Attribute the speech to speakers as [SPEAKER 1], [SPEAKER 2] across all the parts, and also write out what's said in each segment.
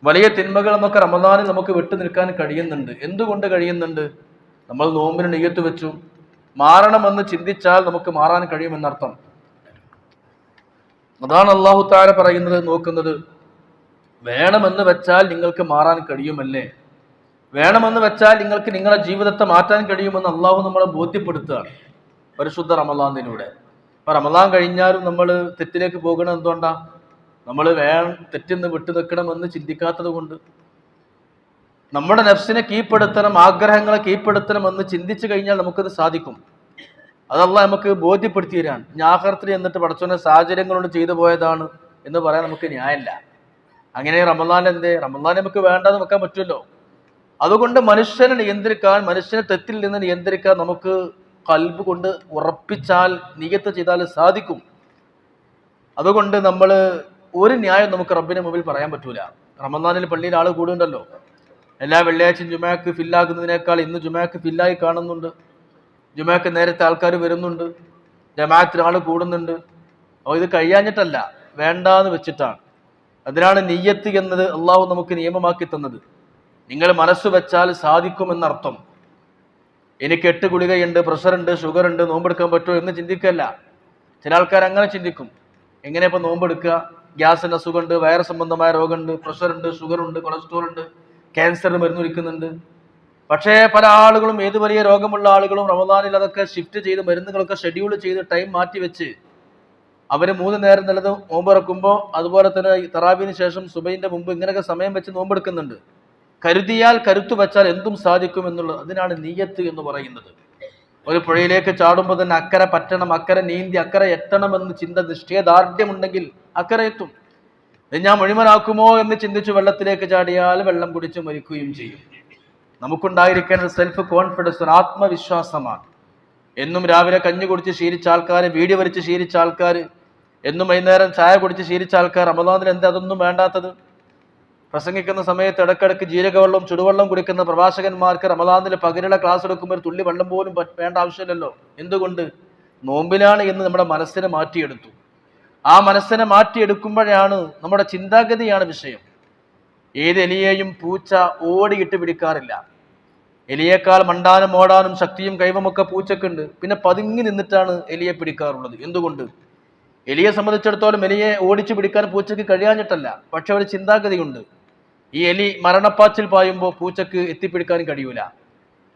[SPEAKER 1] വലിയ തിന്മകൾ നമുക്ക് റമദാനിൽ നമുക്ക് വിട്ടു നിൽക്കാൻ കഴിയുന്നുണ്ട്. എന്തുകൊണ്ട് കഴിയുന്നുണ്ട്? നമ്മൾ നോമ്പിന് നിയ്യത്ത് വെച്ചു, മാറണമെന്ന് ചിന്തിച്ചാൽ നമുക്ക് മാറാൻ കഴിയുമെന്നർത്ഥം. അതാണ് അല്ലാഹു തആല പറയുന്നത്. നോക്കുന്നത്, വേണമെന്ന് വെച്ചാൽ നിങ്ങൾക്ക് മാറാൻ കഴിയുമല്ലേ, വേണമെന്ന് വെച്ചാൽ നിങ്ങൾക്ക് നിങ്ങളുടെ ജീവിതത്തെ മാറ്റാൻ കഴിയുമെന്ന് അള്ളാഹു നമ്മളെ ബോധ്യപ്പെടുത്തുകയാണ് പരിശുദ്ധ റമദാനിലൂടെ. അപ്പൊ റമദാൻ കഴിഞ്ഞാലും നമ്മൾ തെറ്റിലേക്ക് പോകണം. എന്തുകൊണ്ടാ? നമ്മൾ തെറ്റിന്ന് വിട്ടു നിൽക്കണമെന്ന് ചിന്തിക്കാത്തത് കൊണ്ട്. നമ്മുടെ നഫ്സിനെ കീഴ്പ്പെടുത്തണം, ആഗ്രഹങ്ങളെ കീഴ്പ്പെടുത്തണം എന്ന് ചിന്തിച്ചു കഴിഞ്ഞാൽ നമുക്കത് സാധിക്കും. അതല്ല നമുക്ക് ബോധ്യപ്പെടുത്തി തരാൻ. ആഖിറത്തിൽ എന്നിട്ട് പടച്ചോനെ സാഹചര്യങ്ങൾ കൊണ്ട് ചെയ്തു പോയതാണ് എന്ന് പറയാൻ നമുക്ക് ന്യായമില്ല. അങ്ങനെ റമദാൻ റമദാൻ നമുക്ക് വേണ്ടാന്ന് വെക്കാൻ പറ്റുമല്ലോ. അതുകൊണ്ട് മനുഷ്യനെ നിയന്ത്രിക്കാൻ, മനുഷ്യനെ തെറ്റിൽ നിന്ന് നിയന്ത്രിക്കാൻ നമുക്ക് ഖൽബ് കൊണ്ട് ഉറപ്പിച്ചാൽ, നിയ്യത്ത് ചെയ്താൽ സാധിക്കും. അതുകൊണ്ട് നമ്മൾ ഒരു ന്യായം നമുക്ക് റബ്ബിന് മുമ്പിൽ പറയാൻ പറ്റൂല. റമദാനിൽ പള്ളിയിൽ ആൾ കൂടുണ്ടല്ലോ. എല്ലാ വെള്ളിയാഴ്ചയും ജുമാക്ക് ഫില്ലാകുന്നതിനേക്കാൾ ഇന്ന് ജുമാക്ക് ഫില്ലായി കാണുന്നുണ്ട്. ജുമാക്ക് നേരത്തെ ആൾക്കാർ വരുന്നുണ്ട്, ജമാഅത്തിൽ ആൾ കൂടുന്നുണ്ട്. അപ്പോൾ ഇത് കഴിയാഞ്ഞിട്ടല്ല, വേണ്ടാന്ന് വെച്ചിട്ടാണ്. അതിനാണ് നിയ്യത്ത് എന്നത് അള്ളാഹു നമുക്ക് നിയമമാക്കി തന്നത്. നിങ്ങൾ മനസ്സ് വെച്ചാൽ സാധിക്കുമെന്നർത്ഥം. എനിക്ക് 8 ഗുളികയുണ്ട്, പ്രഷറുണ്ട്, ഷുഗറുണ്ട്, നോമ്പെടുക്കാൻ പറ്റുമോ എന്ന് ചിന്തിക്കല്ല. ചില ആൾക്കാർ അങ്ങനെ ചിന്തിക്കും. എങ്ങനെ ഇപ്പം നോമ്പെടുക്കുക? ഗ്യാസിൻ്റെ അസുഖമുണ്ട്, വയറ് സംബന്ധമായ രോഗമുണ്ട്, പ്രഷറുണ്ട്, ഷുഗറുണ്ട്, കൊളസ്ട്രോൾ ഉണ്ട്, ക്യാൻസറിന് മരുന്ന് കുടിക്കുന്നുണ്ട്. പക്ഷേ പല ആളുകളും, ഏത് വലിയ രോഗമുള്ള ആളുകളും റമദാനിൽ അതൊക്കെ ഷിഫ്റ്റ് ചെയ്ത്, മരുന്നുകളൊക്കെ ഷെഡ്യൂൾ ചെയ്ത് ടൈം മാറ്റി വെച്ച് അവർ 3 നേരം നല്ലത് നോമ്പെടുക്കുമ്പോൾ, അതുപോലെ തന്നെ തറാബീന് ശേഷം സുബൈൻ്റെ മുമ്പ് ഇങ്ങനെയൊക്കെ സമയം വെച്ച് നോമ്പെടുക്കുന്നുണ്ട്. കരുതിയാൽ, കരുത്തു വെച്ചാൽ എന്തും സാധിക്കും എന്നുള്ളത്. അതിനാണ് നിയ്യത്ത് എന്ന് പറയുന്നത്. ഒരു പുഴയിലേക്ക് ചാടുമ്പോൾ തന്നെ അക്കരെ പറ്റണം, അക്കരെ നീന്തി അക്കരെ എത്തണമെന്ന് ചിന്ത, നിശ്ചയദാർഢ്യമുണ്ടെങ്കിൽ അക്കരെ എത്തും. ഞാൻ മുഴുവനാക്കുമോ എന്ന് ചിന്തിച്ച് വെള്ളത്തിലേക്ക് ചാടിയാൽ വെള്ളം കുടിച്ച് മരിക്കുകയും ചെയ്യും. നമുക്കുണ്ടായിരിക്കേണ്ട സെൽഫ് കോൺഫിഡൻസ്, ആത്മവിശ്വാസമാണ്. എന്നും രാവിലെ കഞ്ഞി കുടിച്ച് ശീലിച്ച ആൾക്കാർ, വീഡിയോ വരച്ച് ശീലിച്ച ആൾക്കാർ, എന്നും വൈകുന്നേരം ചായ കുടിച്ച് ശീലിച്ച ആൾക്കാർ, റമദാനിൽ എന്താ അതൊന്നും വേണ്ടാത്തത്? പ്രസംഗിക്കുന്ന സമയത്ത് ഇടക്കിടക്ക് ജീരകവെള്ളം, ചുടുവെള്ളം കുടിക്കുന്ന പ്രഭാഷകന്മാർക്ക് റമദാനിൽ പകലുള്ള ക്ലാസ് എടുക്കുമ്പോൾ ഒരു തുള്ളി വെള്ളം പോലും വേണ്ട ആവശ്യമില്ലല്ലോ. എന്തുകൊണ്ട്? നോമ്പിലാണ് എന്ന് നമ്മുടെ മനസ്സിനെ മാറ്റിയെടുത്തു. ആ മനസ്സിനെ മാറ്റിയെടുക്കുമ്പോഴാണ് നമ്മുടെ ചിന്താഗതിയാണ് വിഷയം. ഏത് എലിയെയും പൂച്ച ഓടിയിട്ട് പിടിക്കാറില്ല. എലിയേക്കാൾ മണ്ടാനും ഓടാനും ശക്തിയും കൈവമൊക്കെ പൂച്ചക്കുണ്ട്. പിന്നെ പതുങ്ങി നിന്നിട്ടാണ് എലിയെ പിടിക്കാറുള്ളത്. എന്തുകൊണ്ട്? എലിയെ സംബന്ധിച്ചിടത്തോളം എലിയെ ഓടിച്ചു പിടിക്കാൻ പൂച്ചക്ക് കഴിയാഞ്ഞിട്ടല്ല, പക്ഷെ ഒരു ചിന്താഗതിയുണ്ട്. ഈ എലി മരണപ്പാച്ചിൽ പായുമ്പോൾ പൂച്ചക്ക് എത്തിപ്പിടിക്കാൻ കഴിയൂല.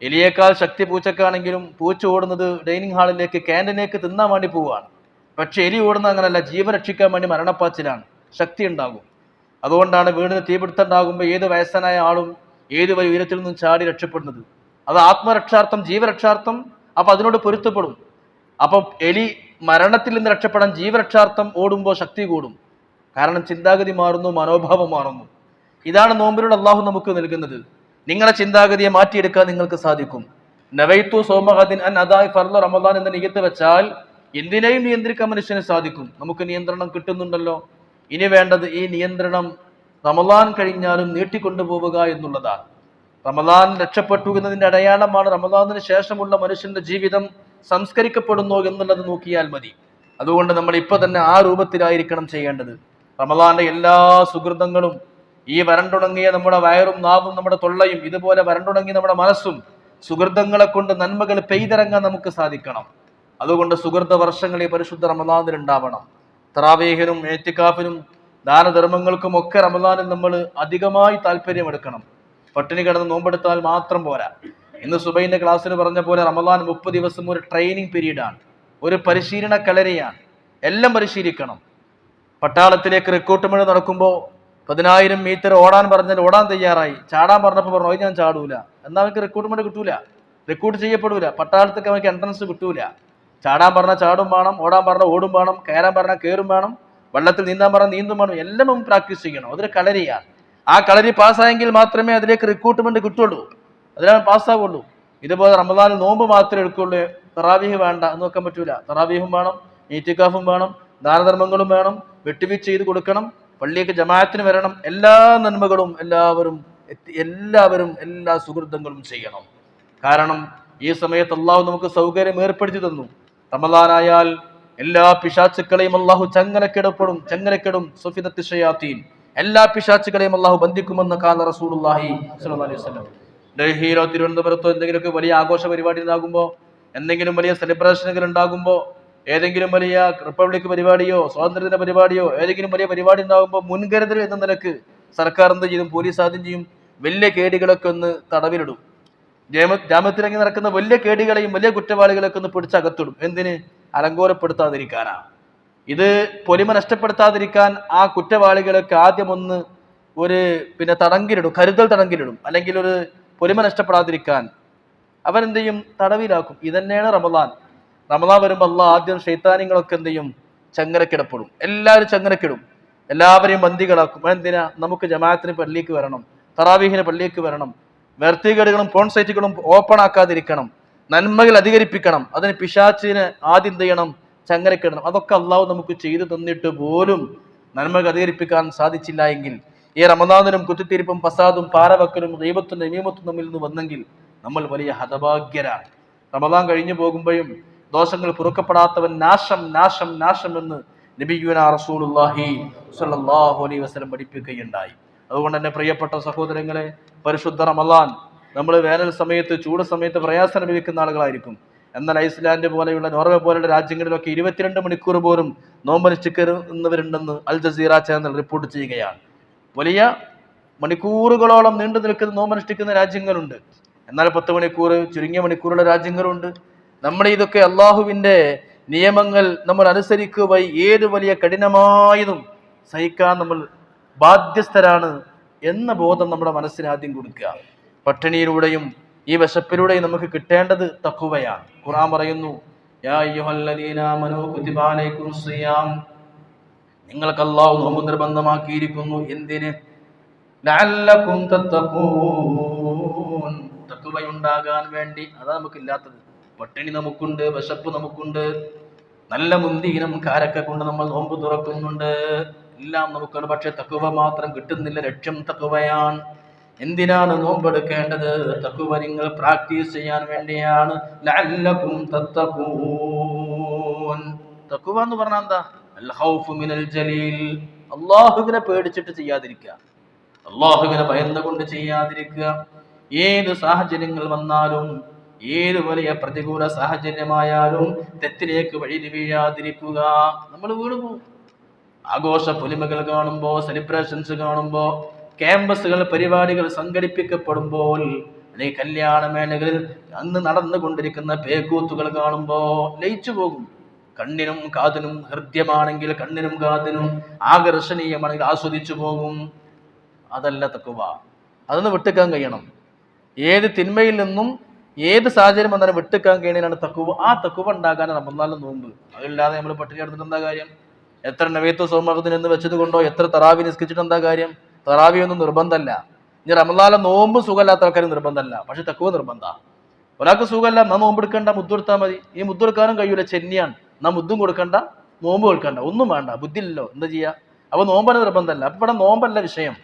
[SPEAKER 1] എലിയേക്കാൾ ശക്തി പൂച്ചക്കാണെങ്കിലും പൂച്ച ഓടുന്നത് ഡൈനിങ് ഹാളിലേക്ക്, ക്യാൻറ്റീനിലേക്ക് തിന്നാൻ വേണ്ടി പോവുകയാണ്. പക്ഷെ എലി ഓടുന്ന അങ്ങനല്ല, ജീവൻ രക്ഷിക്കാൻ വേണ്ടി മരണപ്പാച്ചിലാണ്, ശക്തി ഉണ്ടാകും. അതുകൊണ്ടാണ് വീടിന് തീപിടുത്തം ഉണ്ടാകുമ്പോൾ ഏത് വയസ്സനായ ആളും ഏത് വലിയ ഉയരത്തിൽ നിന്നും ചാടി രക്ഷപ്പെടുന്നത്. അത് ആത്മരക്ഷാർത്ഥം, ജീവരക്ഷാർത്ഥം. അപ്പൊ അതിനോട് പൊരുത്തപ്പെടും. അപ്പം എലി മരണത്തിൽ നിന്ന് രക്ഷപ്പെടാൻ ജീവരക്ഷാർത്ഥം ഓടുമ്പോൾ ശക്തി കൂടും. കാരണം ചിന്താഗതി മാറുന്നു, മനോഭാവം മാറുന്നു. ഇതാണ് നോമ്പിലൂടെ അള്ളാഹു നമുക്ക് നൽകുന്നത്. നിങ്ങളുടെ ചിന്താഗതിയെ മാറ്റിയെടുക്കാൻ നിങ്ങൾക്ക് സാധിക്കും. നവൈത്തു സോമഹദിൻ അൻ അദാഇ ഫർള് റമദാൻ എന്ന നിയ്യത്ത് വെച്ചാൽ എന്തിനേയും നിയന്ത്രിക്കാൻ മനുഷ്യന് സാധിക്കും. നമുക്ക് നിയന്ത്രണം കിട്ടുന്നുണ്ടല്ലോ. ഇനി വേണ്ടത് ഈ നിയന്ത്രണം റമദാൻ കഴിഞ്ഞാലും നീട്ടിക്കൊണ്ടുപോവുക എന്നുള്ളതാണ്. റമദാൻ രക്ഷപ്പെട്ടു എന്നതിന്റെ അടയാളമാണ് റമദാനിന് ശേഷമുള്ള മനുഷ്യന്റെ ജീവിതം സംസ്കരിക്കപ്പെടുന്നു എന്നുള്ളത് നോക്കിയാൽ മതി. അതുകൊണ്ട് നമ്മൾ ഇപ്പൊ തന്നെ ആ രൂപത്തിലായിരിക്കണം ചെയ്യേണ്ടത്. റമദാന്റെ എല്ലാ സുഹൃതങ്ങളും, ഈ വരണ്ടുണങ്ങിയ നമ്മുടെ വയറും നാവും നമ്മുടെ തൊള്ളയും, ഇതുപോലെ വരണ്ടുണങ്ങിയ നമ്മുടെ മനസ്സും സുഹൃതങ്ങളെ കൊണ്ട് നന്മകൾ പെയ്തിറങ്ങാൻ നമുക്ക് സാധിക്കണം. അതുകൊണ്ട് സുഹൃത വർഷങ്ങൾ ഈ പരിശുദ്ധ റമദാനിൽ ഉണ്ടാവണം. തറാവീഹിനും ഏത്തിക്കാഫിനും ദാനധർമ്മങ്ങൾക്കും ഒക്കെ റമദാനിൽ നമ്മൾ അധികമായി താല്പര്യമെടുക്കണം. പട്ടിണി കിടന്ന് നോമ്പെടുത്താൽ മാത്രം പോരാ. ഇന്ന് സുബൈന്റെ ക്ലാസ്സിന് പറഞ്ഞ പോലെ റമദാൻ 30 ദിവസം ഒരു ട്രെയിനിങ് പീരീഡാണ്, ഒരു പരിശീലന കളരിയാണ്. എല്ലാം പരിശീലിക്കണം. പട്ടാളത്തിലേക്ക് റിക്രൂട്ട്മെന്റ് നടക്കുമ്പോൾ 10,000 മീറ്റർ ഓടാൻ പറഞ്ഞാൽ ഓടാൻ തയ്യാറായി, ചാടാൻ പറഞ്ഞപ്പോൾ പറഞ്ഞു ഞാൻ ചാടൂല. എന്നാൽ അവർക്ക് റിക്രൂട്ട്മെന്റ് കിട്ടൂല, റിക്രൂട്ട് ചെയ്യപ്പെടൂല. പട്ടാളത്തേക്ക് അവർക്ക് എൻട്രൻസ് കിട്ടൂല. ചാടാൻ പറഞ്ഞാൽ ചാടും വേണം, ഓടാൻ പറഞ്ഞാൽ ഓടും വേണം, കയറാൻ പറഞ്ഞാൽ കയറും വേണം, വെള്ളത്തിൽ നീന്താൻ പറഞ്ഞാൽ നീന്തും വേണം. എല്ലാം നമുക്ക് പ്രാക്ടീസ് ചെയ്യണം. അതൊരു കളരിയാണ്. ആ കളരി പാസ്സായെങ്കിൽ മാത്രമേ അതിലേക്ക് റിക്രൂട്ട്മെന്റ് കിട്ടുള്ളൂ, അതിലാണ് പാസ്സാവുള്ളൂ. ഇതുപോലെ റമദാനിൽ നോമ്പ് മാത്രമേ എടുക്കുള്ളൂ, തറാവീഹ് വേണ്ട എന്ന് വെക്കാൻ പറ്റൂല. തറാവീഹും വേണം, ഈത്തിക്കാഫും വേണം, ദാനധർമ്മങ്ങളും വേണം, വെട്ടുവീഴ്ച ചെയ്ത് കൊടുക്കണം, പള്ളിയൊക്കെ ജമാഅത്തിന് വരണം. എല്ലാ നന്മകളും എല്ലാവരും എല്ലാ സുഹൃത്തുക്കളും ചെയ്യണം. കാരണം ഈ സമയത്ത് അള്ളാഹു നമുക്ക് സൗകര്യം ഏർപ്പെടുത്തി തന്നു. റമദാനായാൽ എല്ലാ പിശാചുക്കളെയും അള്ളാഹു ചങ്ങലക്കിടും. സുഫിദത്തി ശയാത്തീൻ, എല്ലാ പിശാച്ചുകളെയും അള്ളാഹു ബന്ധിക്കുമെന്ന് കാല റസൂലുള്ളാഹി സ്വല്ലല്ലാഹു അലൈഹി വസല്ലം. ഡൽഹിയിലോ തിരുവനന്തപുരത്തോ എന്തെങ്കിലും ഒക്കെ വലിയ ആഘോഷ പരിപാടി ഉണ്ടാകുമ്പോൾ, എന്തെങ്കിലും വലിയ സെലിബ്രേഷനുകൾ ഉണ്ടാകുമ്പോൾ, ഏതെങ്കിലും വലിയ റിപ്പബ്ലിക് പരിപാടിയോ സ്വാതന്ത്ര്യദിന പരിപാടിയോ ഏതെങ്കിലും വലിയ പരിപാടി ഉണ്ടാകുമ്പോൾ മുൻകരുതൽ എന്ന നിലക്ക് സർക്കാർ എന്ത് ചെയ്യും? പോലീസ് ആദ്യം ചെയ്യും, വലിയ കേടികളൊക്കെ ഒന്ന് തടവിലിടും. ജാമ്യത്തിലിറങ്ങി നടക്കുന്ന വലിയ കേടികളെയും വലിയ കുറ്റവാളികളൊക്കെ ഒന്ന് പിടിച്ചകത്തിടും. എന്തിന്? അലങ്കോലപ്പെടുത്താതിരിക്കാനാ. ഇത് പൊലിമ നഷ്ടപ്പെടുത്താതിരിക്കാൻ ആ കുറ്റവാളികളൊക്കെ ആദ്യം ഒന്ന് തടങ്കിലിടും, കരുതൽ തടങ്കിലിടും. അല്ലെങ്കിൽ ഒരു പൊലിമ നഷ്ടപ്പെടാതിരിക്കാൻ അവരെന്ത് ചെയ്യും? തടവിലാക്കും. ഇതന്നെയാണ് റമദാൻ. റമദാൻ വരുമ്പോൾ അള്ളാഹ് ആദ്യം ശൈത്താനികളൊക്കെ എന്ത് ചെയ്യും? ചങ്ങരക്കിടപ്പെടും. എല്ലാവരും ചങ്ങരക്കിടും, എല്ലാവരെയും ബന്ദികളാക്കും. എന്തിനാ? നമുക്ക് ജമാഅത്തിന് പള്ളിക്ക് വരണം, തറാവീഹിന് പള്ളിക്ക് വരണം, വെർത്തികേടുകളും പോൺ സൈറ്റുകളും ഓപ്പൺ ആക്കാതിരിക്കണം, നന്മകൾ അധികരിപ്പിക്കണം. അതിന് പിശാച്ചിന് ആദ്യം എന്ത് ചെയ്യണം? ചങ്ങരക്കിടണം. അതൊക്കെ അള്ളാഹു നമുക്ക് ചെയ്തു തന്നിട്ട് പോലും നന്മകൾ അധികരിപ്പിക്കാൻ സാധിച്ചില്ല എങ്കിൽ, ഈ റമദാനിലും കുത്തിത്തിരിപ്പും ഫസാദും പാരവക്കലും ഗീബത്തും നമീമത്തും തമ്മിൽ നിന്ന് വന്നെങ്കിൽ നമ്മൾ വലിയ ഹതഭാഗ്യരാണ്. റമദാൻ കഴിഞ്ഞു പോകുമ്പോഴും ദോഷങ്ങൾ പൊറുക്കപ്പെടാത്തവൻ നാശം നാശം നാശം എന്ന് നബിയുനാ റസൂലുള്ളാഹി സ്വല്ലല്ലാഹു അലൈഹി വസല്ലം പഠിപ്പിക്കുകയുണ്ടായി. അതുകൊണ്ട് തന്നെ പ്രിയപ്പെട്ട സഹോദരങ്ങളെ, പരിശുദ്ധ റമദാൻ നമ്മൾ വേനൽ സമയത്ത്, ചൂട് സമയത്ത് പ്രയാസം അനുഭവിക്കുന്ന ആളുകളായിരിക്കും. എന്നാൽ ഐസ്ലാൻഡ് പോലെയുള്ള, നോർവേ പോലെയുള്ള രാജ്യങ്ങളിലൊക്കെ 22 മണിക്കൂർ പോലും നോമ്പനുഷ്ഠിക്കുന്നവരുണ്ടെന്ന് അൽ ജസീറ ചാനൽ റിപ്പോർട്ട് ചെയ്യുകയാണ്. വലിയ മണിക്കൂറുകളോളം നീണ്ടു നിൽക്കുന്ന നോമ്പനുഷ്ഠിക്കുന്ന രാജ്യങ്ങളുണ്ട്. എന്നാൽ 10 മണിക്കൂർ, ചുരുങ്ങിയ മണിക്കൂറുള്ള രാജ്യങ്ങളുണ്ട്. നമ്മുടെ ഇതൊക്കെ അള്ളാഹുവിന്റെ നിയമങ്ങൾ നമ്മൾ അനുസരിക്കുക ഏത് വലിയ കഠിനമായതും സഹിക്കാൻ നമ്മൾ ബാധ്യസ്ഥരാണ് എന്ന ബോധം നമ്മുടെ മനസ്സിന് ആദ്യം കൊടുക്കുക. പട്ടിണിയിലൂടെയും ഈ വിശപ്പിലൂടെയും നമുക്ക് കിട്ടേണ്ടത് തഖ്വയാണ്. ഖുർആൻ പറയുന്നു, യാ അയ്യുഹല്ലദീന ആമനൂ കുതിബ അലൈക്കുമുസ് സിയാം, നിങ്ങൾക്ക് അല്ലാഹു നോമ്പ് നിർബന്ധമാക്കിയിരിക്കുന്നു. എന്തിന്? ലഅല്ലകും തത്തഖൂൻ, തഖ്വയുണ്ടാകാൻ വേണ്ടി. അതാ നമുക്കില്ലാത്തത്. പട്ടിണി നമുക്കുണ്ട്, വിശപ്പ് നമുക്കുണ്ട്, നല്ല മുന്തിയിനം കാരൊക്കെ കൊണ്ട് നമ്മൾ നോമ്പ് തുറക്കുന്നുണ്ട്, എല്ലാം നമുക്കാണ്. പക്ഷെ തഖ്വ മാത്രം കിട്ടുന്നില്ല. ലക്ഷ്യം തഖ്വയാണ്. എന്തിനാണ് നോമ്പെടുക്കേണ്ടത്? തഖ്വ നിങ്ങൾ പ്രാക്ടീസ് ചെയ്യാൻ വേണ്ടിയാണ്. ലഅല്ലകും തത്തഖൂൻ. തഖ്വ എന്ന് പറഞ്ഞാൽ എന്താ? അൽ ഖൗഫു മിനൽ ജലീൽ, അല്ലാഹുവിനെ പേടിച്ചിട്ട് ചെയ്യാതിരിക്കുക, അല്ലാഹുവിനെ ഭയന്നുകൊണ്ട് ചെയ്യാതിരിക്കുക. ഏത് സാഹചര്യങ്ങൾ വന്നാലും, ഏത് വലിയ പ്രതികൂല സാഹചര്യമായാലും തെറ്റിലേക്ക് വഴി വീഴാതിരിക്കുക. നമ്മൾ വീണുപോകും. ആഘോഷ പൊലിമകൾ കാണുമ്പോൾ, സെലിബ്രേഷൻസ് കാണുമ്പോൾ, ക്യാമ്പസുകൾ പരിപാടികൾ സംഘടിപ്പിക്കപ്പെടുമ്പോൾ, അല്ലെങ്കിൽ കല്യാണമേളകളിൽ അന്ന് നടന്നുകൊണ്ടിരിക്കുന്ന പേക്കൂത്തുകൾ കാണുമ്പോൾ ലയിച്ചു പോകും. കണ്ണിനും കാതിനും ഹൃദ്യമാണെങ്കിൽ കണ്ണിനും കാതിനും ആകർഷണീയമാണെങ്കിൽ ആസ്വദിച്ചു പോകും. അതല്ല തഖ്വ. അതൊന്ന് വിട്ടുക്കാൻ കഴിയണം. ഏത് തിന്മയിൽ നിന്നും ഏത് സാഹചര്യം വന്നാലും വിട്ടുക്കാൻ കഴിയണതാണ് തഖ്വ. ആ തഖ്വ ഉണ്ടാകാൻ റമദാനിലെ നോമ്പ്. അതില്ലാതെ നമ്മൾ പട്ടിണി കിടന്നിട്ട് എന്താ കാര്യം? എത്ര നവീത്വ സൗമർദ്ദത്തിന് എന്ന് വെച്ചത് കൊണ്ടോ എത്ര തറാവി നിസ്കരിച്ചിട്ട് എന്താ കാര്യം? തറാവി ഒന്നും നിർബന്ധമല്ല. ഇനി റമദാനിലെ നോമ്പ് സുഖമില്ലാത്ത ആൾക്കാർ നിർബന്ധമല്ല, പക്ഷെ തഖ്വ നിർബന്ധമാണ്. ഒരാൾക്ക് സുഖമല്ല, നാം നോമ്പ് എടുക്കണ്ട, മുദ്ദെടുത്താൽ മതി. ഈ മുദ്ദെടുക്കാനും കഴിയൂല, ചെന്നിയാണ്. നാം മുദ്ദും കൊടുക്കണ്ട, നോമ്പ് കൊടുക്കണ്ട, ഒന്നും വേണ്ട, ബുദ്ധിയില്ലല്ലോ, എന്താ ചെയ്യാ? അപ്പൊ നോമ്പന് നിർബന്ധമല്ല. അപ്പൊ ഇവിടെ നോമ്പല്ല വിഷയം.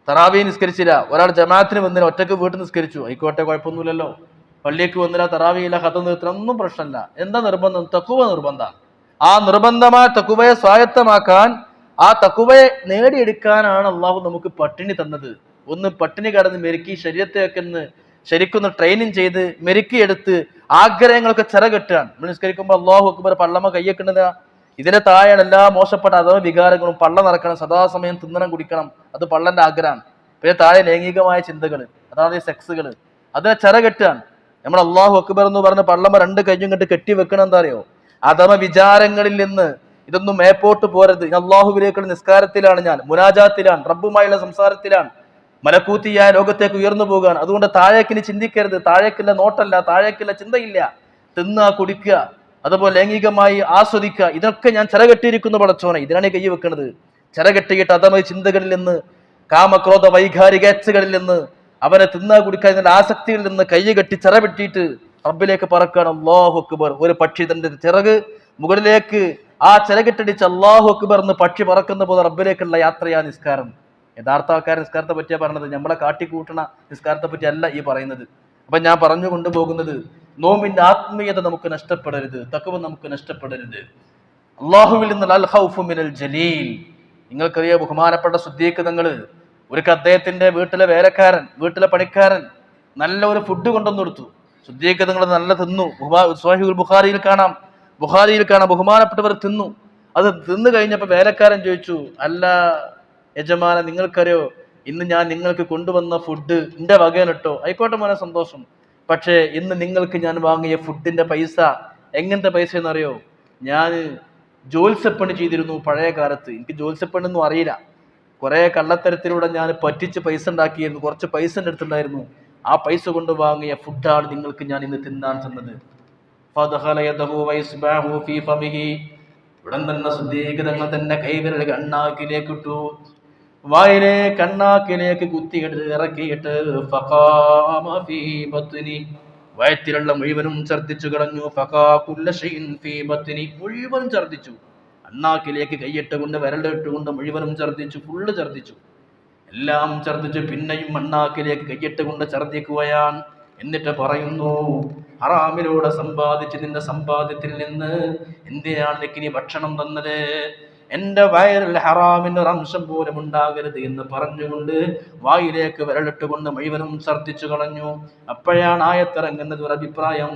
[SPEAKER 1] തറാവി നിസ്കരിച്ചില്ല, ഒരാൾ ജമാഅത്തിന് വന്നില്ല, ഒറ്റക്ക് വീട്ടിൽ നിസ്കരിച്ചു, ആയിക്കോട്ടെ, കുഴപ്പമൊന്നുമില്ലല്ലോ. പള്ളിക്ക് വന്നില്ല, തറാവിയില്ല, ഖത്ം നിർത്തണം, ഒന്നും പ്രശ്നമല്ല. എന്താ നിർബന്ധം? തഖ്വ നിർബന്ധമാണ്. ആ നിർബന്ധമായ തഖ്വയെ സ്വായത്തമാക്കാൻ, ആ തഖ്വയെ നേടിയെടുക്കാനാണ് അള്ളാഹു നമുക്ക് പട്ടിണി തന്നത്. ഒന്ന് പട്ടിണി കടന്ന് മെരുക്കി ശരീരത്തെയൊക്കെ ശരിക്കൊന്ന് ട്രെയിനിങ് ചെയ്ത് മെരുക്കിയെടുത്ത് ആഗ്രഹങ്ങളൊക്കെ ചിറകെട്ടാണ്. നിസ്കരിക്കുമ്പോൾ അല്ലാഹു അക്ബർ പള്ളമ കയ്യേക്കുന്നത്. ഇതിന്റെ താഴെയാണ് എല്ലാ മോശപ്പെട്ട അഥവാ വികാരങ്ങളും. പള്ള നടക്കണം, സദാസമയം തിന്നണം, കുടിക്കണം, അത് പള്ളന്റെ ആഗ്രഹമാണ്. പിന്നെ താഴെ ലൈംഗികമായ ചിന്തകൾ, അതാണ് സെക്സുകൾ, അതിനെ ചിറകെട്ടാണ്. നമ്മൾ അല്ലാഹു അക്ബർ എന്ന് പറഞ്ഞ പള്ളമ 2 കയ്യും കെട്ടി കെട്ടി വെക്കണം. എന്താ അറിയോ? അഥമ വിചാരങ്ങളിൽ നിന്ന് ഇതൊന്നും മേപ്പോട്ട് പോരരുത്. അല്ലാഹുവിലേക്കുള്ള നിസ്കാരത്തിലാണ്, ഞാൻ മുനാജാത്തിലാണ്, റബ്ബുമായുള്ള സംസാരത്തിലാണ്, മലക്കൂത്തിയായ ലോകത്തേക്ക് ഉയർന്നു പോകാൻ. അതുകൊണ്ട് താഴേക്കിന് ചിന്തിക്കരുത്. താഴേക്കുള്ള നോട്ടല്ല, താഴേക്കുള്ള ചിന്തയില്ല. തിന്നുക, കുടിക്കുക, അതുപോലെ ലൈംഗികമായി ആസ്വദിക്കുക, ഇതൊക്കെ ഞാൻ ചിറകെട്ടിയിരിക്കുന്നു പടച്ചോനെ. ഇതിനാണ് കൈ വെക്കുന്നത്. ചിറകെട്ടിയിട്ട് അഥമ ചിന്തകളിൽ നിന്ന്, കാമക്രോധ വൈകാരികേച്ഛകളിൽ നിന്ന്, അവനെ തിന്നാ കുടിക്കുക എന്നുള്ള ആസക്തിയിൽ നിന്ന് കൈ കെട്ടി ചിറവെട്ടിയിട്ട് റബ്ബിലേക്ക് പറക്കാൻ. അല്ലാഹു അക്ബർ. ഒരു പക്ഷി തന്റെ ചിറക് മുകളിലേക്ക് ആ ചിറകിട്ടടിച്ച് അല്ലാഹു അക്ബർ എന്ന് പക്ഷി പറക്കുന്ന പോലെ റബ്ബിലേക്കുള്ള യാത്രയാ നിസ്കാരം. യഥാർത്ഥ ആൾക്കാർ നിസ്കാരത്തെ പറ്റിയാ പറഞ്ഞത്, നമ്മളെ കാട്ടിക്കൂട്ടണ നിസ്കാരത്തെ പറ്റി അല്ല ഈ പറയുന്നത്. അപ്പൊ ഞാൻ പറഞ്ഞു കൊണ്ടുപോകുന്നത്, നോമ്പിന്റെ ആത്മീയത നമുക്ക് നഷ്ടപ്പെടരുത്, തഖ്വ നമുക്ക് നഷ്ടപ്പെടരുത്. അല്ലാഹുവിൽ നിന്നുള്ള അൽ ഖൗഫു മിനൽ ജലീൽ, നിങ്ങൾക്കറിയാം ബഹുമാനപ്പെട്ട സിദ്ദീഖ് തങ്ങൾ ഒരിക്കൽ അദ്ദേഹത്തിന്റെ വീട്ടിലെ വേലക്കാരൻ, വീട്ടിലെ പണിക്കാരൻ നല്ല ഒരു ഫുഡ് കൊണ്ടുവന്നു കൊടുത്തു. സിദ്ദീഖ് തങ്ങൾ നല്ല തിന്നു. സ്വഹീഹുൽ ബുഖാരിയിൽ കാണാം ബഹുമാനപ്പെട്ടവർ തിന്നു. അത് തിന്നു കഴിഞ്ഞപ്പോൾ വേലക്കാരൻ ചോദിച്ചു, അല്ല യജമാന, നിങ്ങൾക്കറിയോ ഇന്ന് ഞാൻ നിങ്ങൾക്ക് കൊണ്ടുവന്ന ഫുഡ് എൻ്റെ വകയിലിട്ടോ? ആയിക്കോട്ടെ മോനെ, സന്തോഷം. പക്ഷേ ഇന്ന് നിങ്ങൾക്ക് ഞാൻ വാങ്ങിയ ഫുഡിന്റെ പൈസ എങ്ങനത്തെ പൈസ എന്നറിയോ? ഞാൻ ജോത്സ്യപ്പണി ചെയ്തിരുന്നു പഴയ കാലത്ത്. എനിക്ക് ജോത്സ്യപ്പണിയൊന്നും അറിയില്ല. കുറെ കള്ളത്തരത്തിലൂടെ ഞാൻ പറ്റിച്ച് പൈസ ഉണ്ടാക്കിയിരുന്നു. കുറച്ച് പൈസ എൻ്റെ അടുത്തുണ്ടായിരുന്നു. ആ പൈസ കൊണ്ട് വാങ്ങിയ ഫുഡാണ് നിങ്ങൾക്ക് ഞാൻ ഇന്ന് തിന്നാൻ തന്നത്. ഉടൻ തന്നെ സിദ്ദീഖ് തങ്ങൾ തന്നെ കൈവിരൽ കണ്ണാക്കിലേക്ക് ഇട്ടു. വായിലെ കണ്ണാക്കിലേക്ക് കുത്തിയിട്ട് ഇറക്കിയിട്ട് വയറ്റിലുള്ള മുഴുവനും ഛർദ്ദിച്ചു കളഞ്ഞു. മുഴുവനും ഛർദ്ദിച്ചു. അണ്ണാക്കിലേക്ക് കൈയിട്ട് കൊണ്ട് വിരലിട്ടുകൊണ്ട് മുഴുവനും ഛർദ്ദിച്ചു. ഫുള്ള് ഛർദ്ദിച്ചു, എല്ലാം ഛർദ്ദിച്ചു. പിന്നെയും അണ്ണാക്കിലേക്ക് കൈയിട്ട് കൊണ്ട് ഛർദ്ദിക്കുകയാണ്. എന്നിട്ട് പറയുന്നു, ഹറാമിലൂടെ സമ്പാദിച്ച് നിന്റെ സമ്പാദ്യത്തിൽ നിന്ന് എന്തിനാണ് എനിക്ക് നീ ഭക്ഷണം തന്നത്? എന്റെ വയറിൽ ഹറാമിന്റെ ഒരു അംശം പോലും ഉണ്ടാകരുത് എന്ന് പറഞ്ഞുകൊണ്ട് വായിലേക്ക് വിരലിട്ടുകൊണ്ട് മുഴുവനും ഛർദ്ദിച്ചു കളഞ്ഞു. അപ്പോഴാണ് ആയത്തിറങ്ങുന്നത് ഒരു അഭിപ്രായം,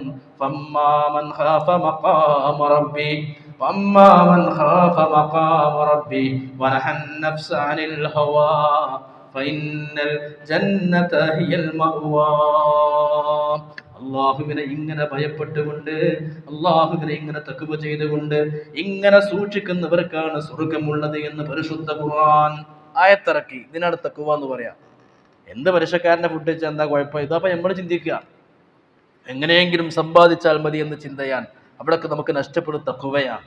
[SPEAKER 1] അള്ളാഹുവിനെ ഇങ്ങനെ ഭയപ്പെട്ടുകൊണ്ട്, അള്ളാഹുവിനെ ഇങ്ങനെ തഖ്വ ചെയ്തുകൊണ്ട് ഇങ്ങനെ സൂക്ഷിക്കുന്നവർക്കാണ് സ്വർഗമുള്ളത് എന്ന് പരിശുദ്ധ ഖുർആൻ ആയത്തിറക്കി. ഇതിനാണ് തഖ്വ എന്ന് പറയാം. എന്ത് പലിശക്കാരന്റെ ഫുഡ് വെച്ചാൽ എന്താ കുഴപ്പം? ഇതപ്പോ നമ്മൾ ചിന്തിക്കുക, എങ്ങനെയെങ്കിലും സമ്പാദിച്ചാൽ മതി എന്ന് ചിന്തയാൻ അവിടൊക്കെ നമുക്ക് നഷ്ടപ്പെടും തഖ്വയാണ്.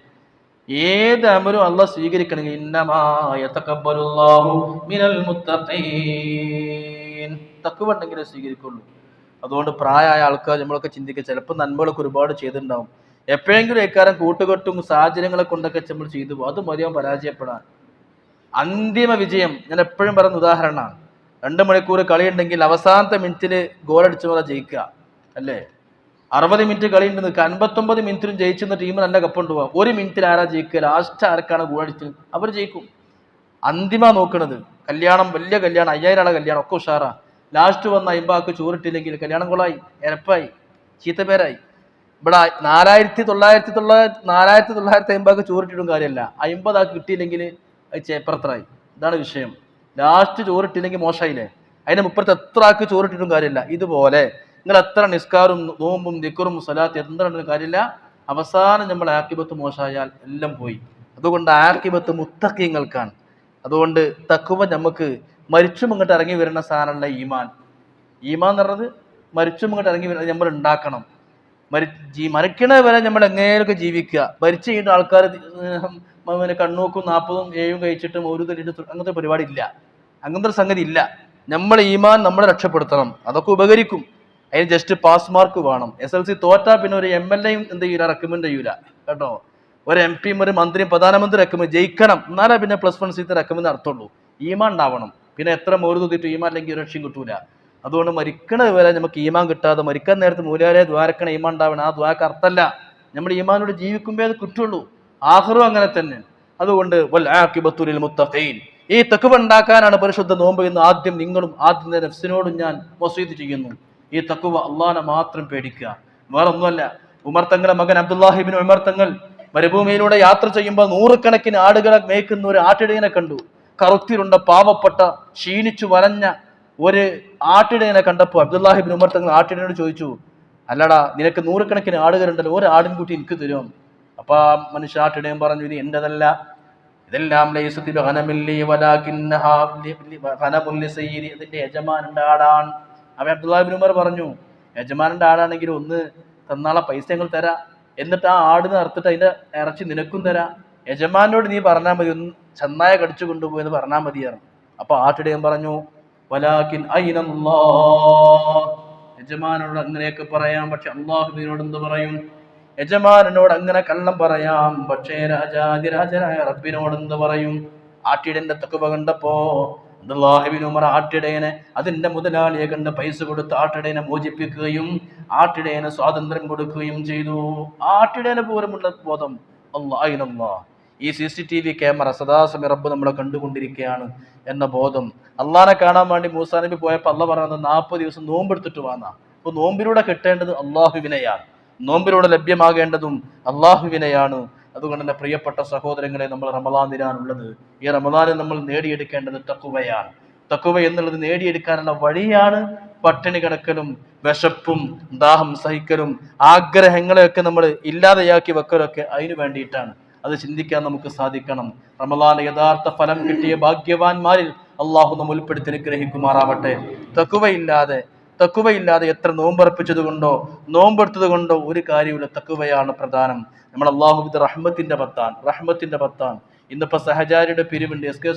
[SPEAKER 1] ഏത് അമലും അള്ളാഹ് സ്വീകരിക്കണമെങ്കിൽ ഇന്നമാ യതഖബ്ബലുല്ലാഹു മിനൽ മുത്തഖീൻ, തഖ്വ ഉണ്ടെങ്കിലേ സ്വീകരിക്കുള്ളൂ. അതുകൊണ്ട് പ്രായമായ ആൾക്കാർ നമ്മളൊക്കെ ചിന്തിക്കുക, ചിലപ്പോൾ നന്മകളൊക്കെ ഒരുപാട് ചെയ്തിട്ടുണ്ടാവും. എപ്പോഴെങ്കിലും ഇക്കാരം കൂട്ടുകെട്ടും സാഹചര്യങ്ങളെ കൊണ്ടൊക്കെ നമ്മൾ ചെയ്തു പോകും. അത് മതിയാവും പരാജയപ്പെടാൻ. അന്തിമ വിജയം ഞാൻ എപ്പോഴും പറയുന്ന ഉദാഹരണമാണ്. 2 മണിക്കൂർ കളിയുണ്ടെങ്കിൽ അവസാനത്തെ മിനിറ്റിൽ ഗോളടിച്ച പോലെ ജയിക്കുക അല്ലേ? 60 മിനിറ്റ് കളി ഉണ്ടെന്ന് 59 മിനിറ്റിലും ജയിച്ചെന്ന ടീം നല്ല കപ്പുണ്ട് പോവാം. 1 മിനിറ്റിൽ ആരാ ജയിക്കുക? ലാസ്റ്റ് ആർക്കാണ് ഗോളടിച്ചത് അവർ ജയിക്കും. അന്തിമ നോക്കണത്. കല്യാണം, വലിയ കല്യാണം, 5000 ആളെ കല്യാണം ഒക്കെ ഉഷാറാ. ലാസ്റ്റ് വന്ന 50 ചോറിട്ടില്ലെങ്കിൽ കല്യാണം കൊളായി, എരപ്പായി, ചീത്തപ്പേരായി. ഇവിടെ 4950 ചോറിട്ടിട്ടും കാര്യമല്ല. 50 ആൾക്ക് കിട്ടിയില്ലെങ്കിൽ അത് ചേപ്പറത്രായി. ഇതാണ് വിഷയം. ലാസ്റ്റ് ചോറിട്ടില്ലെങ്കിൽ മോശമായില്ലേ? അതിന് 30 എത്ര ആൾക്ക് ചോറിട്ടിട്ടും കാര്യമില്ല. ഇതുപോലെ നിങ്ങൾ എത്ര നിസ്കാരും നോമ്പും ദിക്റും സലാത്ത് എന്തിനും കാര്യമില്ല. അവസാനം നമ്മൾ ആക്കിബത്ത് മോശമായാൽ എല്ലാം പോയി. അതുകൊണ്ട് ആക്കിബത്ത് മുത്തഖീങ്ങൾക്കാണ്. അതുകൊണ്ട് തഖ്വ നമുക്ക് മരിച്ചും ഇങ്ങോട്ട് ഇറങ്ങി വരുന്ന സാധനമല്ല ഈമാൻ. ഈമാൻ എന്ന് പറഞ്ഞത് മരിച്ചും ഇങ്ങോട്ട് ഇറങ്ങി വരുന്നത് നമ്മൾ ഉണ്ടാക്കണം. മരിക്കണ വരെ നമ്മൾ എങ്ങനെയൊക്കെ ജീവിക്കുക. മരിച്ചു കഴിഞ്ഞിട്ട് ആൾക്കാർ കണ്ണൂക്കും 40ഉം 7ഉം കഴിച്ചിട്ട് ഒരു തല്ലിട്ട് അങ്ങനത്തെ പരിപാടി ഇല്ല. അങ്ങനത്തെ ഒരു സംഗതി ഇല്ല. നമ്മൾ ഈമാൻ നമ്മളെ രക്ഷപ്പെടുത്തണം. അതൊക്കെ ഉപകരിക്കും. അതിന് ജസ്റ്റ് പാസ് മാർക്ക് വേണം. SLC തോറ്റാ പിന്നെ ഒരു MLA എന്ത് ചെയ്യൂല, റെക്കമെൻഡ് ചെയ്യൂല കേട്ടോ. ഒരു MP ഒരു മന്ത്രിയും പ്രധാനമന്ത്രി റെക്കമെൻഡ് ജയിക്കണം. എന്നാലേ പിന്നെ +1 സീറ്റ് റെക്കമെൻഡ് നടത്തുള്ളൂ. ഈമാൻ ഉണ്ടാവണം. പിന്നെ എത്ര മോരുതിട്ട് ഈമാൻ അല്ലെങ്കിൽ ഒരു രക്ഷയും കിട്ടൂല. അതുകൊണ്ട് മരിക്കണത് വരെ നമുക്ക് ഈമാൻ കിട്ടാതെ മരിക്കാൻ നേരത്ത് മൂലാരെ ദ്വാരക്കണ ഈമാൻ ഉണ്ടാവണം. ആ ദ്വാരക്ക് അർത്ഥമല്ല. നമ്മൾ ഈമാനോട് ജീവിക്കുമ്പോൾ അത് കിട്ടുള്ളൂ. ആഖിറും അങ്ങനെ തന്നെ. അതുകൊണ്ട് വൽ ആഖിബത്തു ലിൽ മുത്തഖീൻ, ഈ തഖ്വ ഉണ്ടാക്കാനാണ് പരിശുദ്ധ നോമ്പ് എന്ന് ആദ്യം നിങ്ങളും ആദ്യം നഫ്സിനോടും ഞാൻ വസീയത്ത് ചെയ്യുന്നു. ഈ തഖ്വ അള്ളാഹനെ മാത്രം പേടിക്കുക, വേറെ ഒന്നുമല്ല. ഉമർ തങ്ങളുടെ മകൻ അബ്ദുല്ലാഹിബ്നു ഉമർ തങ്ങൾ മരുഭൂമിയിലൂടെ യാത്ര ചെയ്യുമ്പോൾ 100 കണക്കിന് ആടുകളെ മേയ്ക്കുന്ന ഒരു ആട്ടിടയനെ കണ്ടു. കറുത്തിരുണ്ട പാവപ്പെട്ട ക്ഷീണിച്ചു വലഞ്ഞ ഒരു ആട്ടിടയനെ കണ്ടപ്പോൾ അബ്ദുല്ലാഹിബ്നു ഉമർ തങ്ങൾ ആട്ടിടയനോട് ചോദിച്ചു, അല്ലടാ നിനക്ക് 100 കണക്കിന് ആടുകളുണ്ടല്ലോ, ഒരു ആടിൻകുട്ടി എനിക്ക് തരും. അപ്പൊ ആ മനുഷ്യ ആട്ടിടയൻ പറഞ്ഞു, ഇത് എന്റേതല്ല, ഇതെല്ലാം ഇതിന്റെ യജമാനന്റെ ആടാണ്. അവൻ അബ്ദുല്ലാഹിബ്നു ഉമർ പറഞ്ഞു, യജമാനന്റെ ആടാണെങ്കിൽ ഒന്ന് തന്നാളെ പൈസ ഞങ്ങൾ തരാം, എന്നിട്ട് ആ ആടിനെ അറുത്തിട്ട് അതിന്റെ ഇറച്ചി നിനക്കും തരാം. യജമാനോട് നീ പറഞ്ഞാൽ മതി, ഒന്ന് ചെന്നായ കടിച്ചു കൊണ്ടുപോയെന്ന് പറഞ്ഞാൽ മതിയായിരുന്നു. അപ്പൊ ആട്ടിടയൻ പറഞ്ഞു, വലാകിൻ അയ്നല്ലാഹ്, യജമാനോട് അങ്ങനെയൊക്കെ പറയാം, പക്ഷെ അള്ളാഹുവിനോട് എന്ത് പറയും? യജമാനോട് അങ്ങനെ കള്ളം പറയാം, പക്ഷേ രാജാതിരാജനായ റബ്ബിനോട് എന്ത് പറയും? ആട്ടിടയന്റെ തഖ്വ കണ്ടപ്പോ അബ്ദുല്ലാഹിബ്നു ഉമർ ആട്ടിടയനെ, അതിന്റെ മുതലാളിയെ കണ്ട് പൈസ കൊടുത്ത് ആട്ടിടയനെ മോചിപ്പിക്കുകയും ആട്ടിടയന് സ്വാതന്ത്ര്യം കൊടുക്കുകയും ചെയ്തു. ആട്ടിടയന് പോലുമുള്ള ബോധം അല്ലാഹ്. ഈ CCTV ക്യാമറ സദാസമയം റബ്ബ് നമ്മളെ കണ്ടുകൊണ്ടിരിക്കുകയാണ് എന്ന ബോധം. അള്ളാഹിനെ കാണാൻ വേണ്ടി മൂസാ നബി പോയപ്പോൾ അള്ളാഹ് പറയുന്നത് 40 ദിവസം നോമ്പെടുത്തിട്ട് വാന്നാ. അപ്പോൾ നോമ്പിലൂടെ കിട്ടേണ്ടത് അള്ളാഹുവിനെയാണ്, നോമ്പിലൂടെ ലഭ്യമാകേണ്ടതും അള്ളാഹുവിനെയാണ്. അതുകൊണ്ട് തന്നെ പ്രിയപ്പെട്ട സഹോദരങ്ങളെ, നമ്മൾ റമദാനിലാണുള്ളത്. ഈ റമദാനിൽ നമ്മൾ നേടിയെടുക്കേണ്ടത് തഖ്വയാണ്. തഖ്വ എന്നുള്ളത് നേടിയെടുക്കാനുള്ള വഴിയാണ് പട്ടിണി കിടക്കലും വിശപ്പും ദാഹം സഹിക്കലും ആഗ്രഹങ്ങളെയൊക്കെ നമ്മൾ ഇല്ലാതെയാക്കി വെക്കലൊക്കെ അതിനു വേണ്ടിയിട്ടാണ്. അത് ചിന്തിക്കാൻ നമുക്ക് സാധിക്കണം. റമദാന് യഥാർത്ഥ ഫലം കിട്ടിയ ഭാഗ്യവാന്മാരിൽ അള്ളാഹു നമ്മൾ ഉൾപ്പെടുത്തി അനുഗ്രഹിക്കുമാറാവട്ടെ. തഖ്വയില്ലാതെ എത്ര നോമ്പർപ്പിച്ചത് കൊണ്ടോ നോമ്പെടുത്തത് കൊണ്ടോ ഒരു കാര്യമില്ല. തഖ്വയാണ് പ്രധാനം. നമ്മൾ അള്ളാഹു റഹ്മത്തിന്റെ പത്താൻ ഇന്നിപ്പോ സഹചാരിയുടെ പിരിവുണ്ട്. SK